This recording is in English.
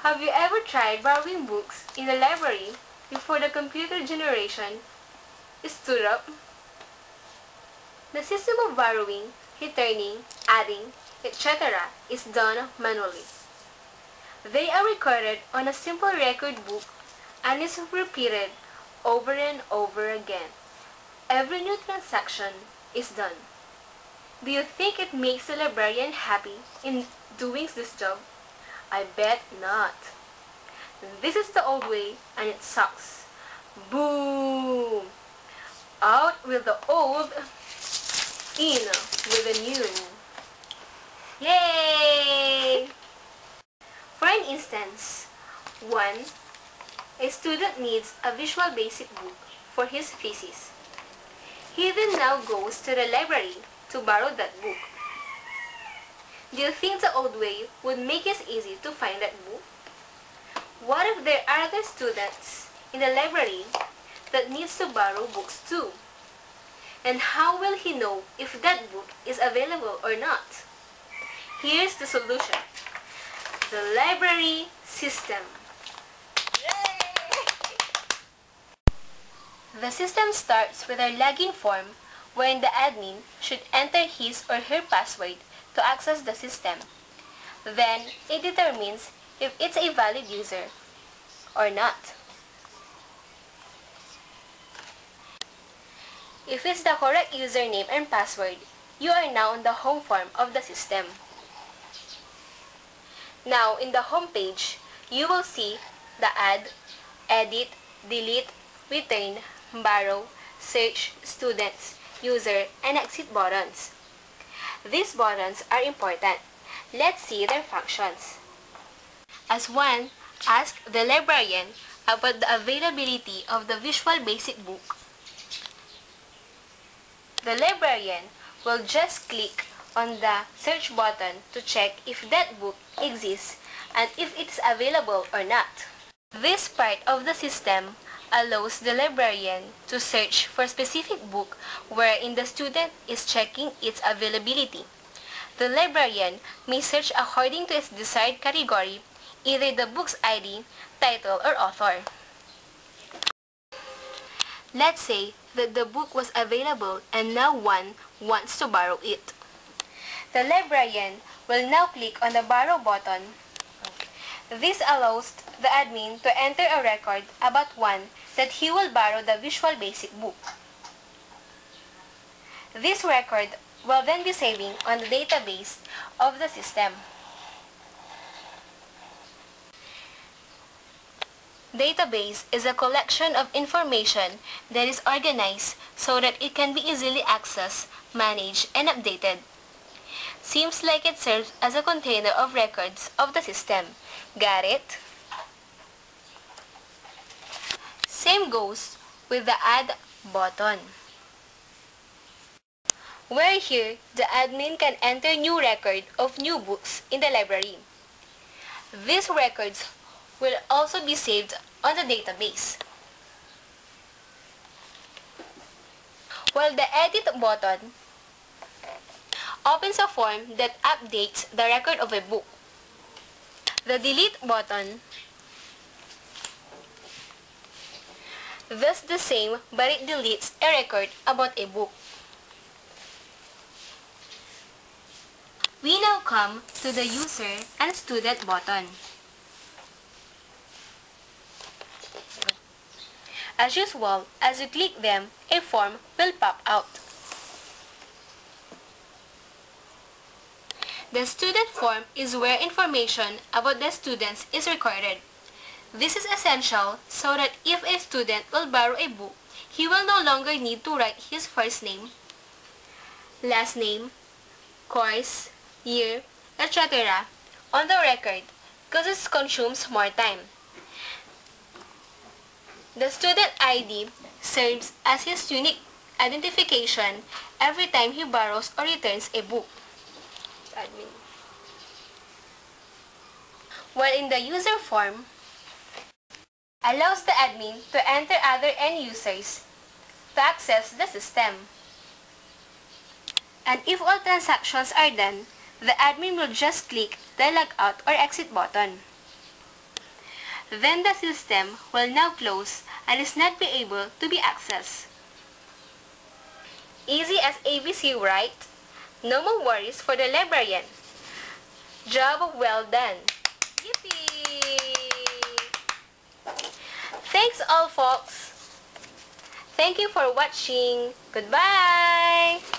Have you ever tried borrowing books in the library before the computer generation stood up? The system of borrowing, returning, adding, etc. is done manually. They are recorded on a simple record book and is repeated over and over again. Every new transaction is done. Do you think it makes the librarian happy in doing this job? I bet not. This is the old way and it sucks. Boom! Out with the old, in with the new. Yay! For an instance, 1. A student needs a Visual Basic book for his thesis. He then now goes to the library to borrow that book. Do you think the old way would make it easy to find that book? What if there are other students in the library that needs to borrow books too? And how will he know if that book is available or not? Here's the solution. The library system. The system starts with our login form wherein the admin should enter his or her password to access the system. Then, it determines if it's a valid user or not. If it's the correct username and password, you are now on the home form of the system. Now, in the home page, you will see the add, edit, delete, return, borrow, search, students, user, and exit buttons. These buttons are important. Let's see their functions. As 1, ask the librarian about the availability of the Visual Basic book. The librarian will just click on the search button to check if that book exists and if it's available or not. This part of the system allows the librarian to search for a specific book wherein the student is checking its availability. The librarian may search according to its desired category, either the book's ID, title, or author. Let's say that the book was available and now one wants to borrow it. The librarian will now click on the borrow button. This allows the admin to enter a record about one that he will borrow the Visual Basic book. This record will then be saving on the database of the system. Database is a collection of information that is organized so that it can be easily accessed, managed, and updated. Seems like it serves as a container of records of the system. Got it? Same goes with the add button, where here the admin can enter new record of new books in the library. These records will also be saved on the database. While the edit button opens a form that updates the record of a book. The delete button does the same, but it deletes a record about a book. We now come to the user and student button. As usual, as you click them, a form will pop out. The student form is where information about the students is recorded. This is essential so that if a student will borrow a book, he will no longer need to write his first name, last name, course, year, etc. on the record because it consumes more time. The student ID serves as his unique identification every time he borrows or returns a book. Admin. While in the user form, allows the admin to enter other end users to access the system. And if all transactions are done, the admin will just click the log out or exit button. Then the system will now close and is not be able to be accessed. Easy as ABC, right? No more worries for the librarian. Job well done. Yippee! Thanks all folks. Thank you for watching. Goodbye!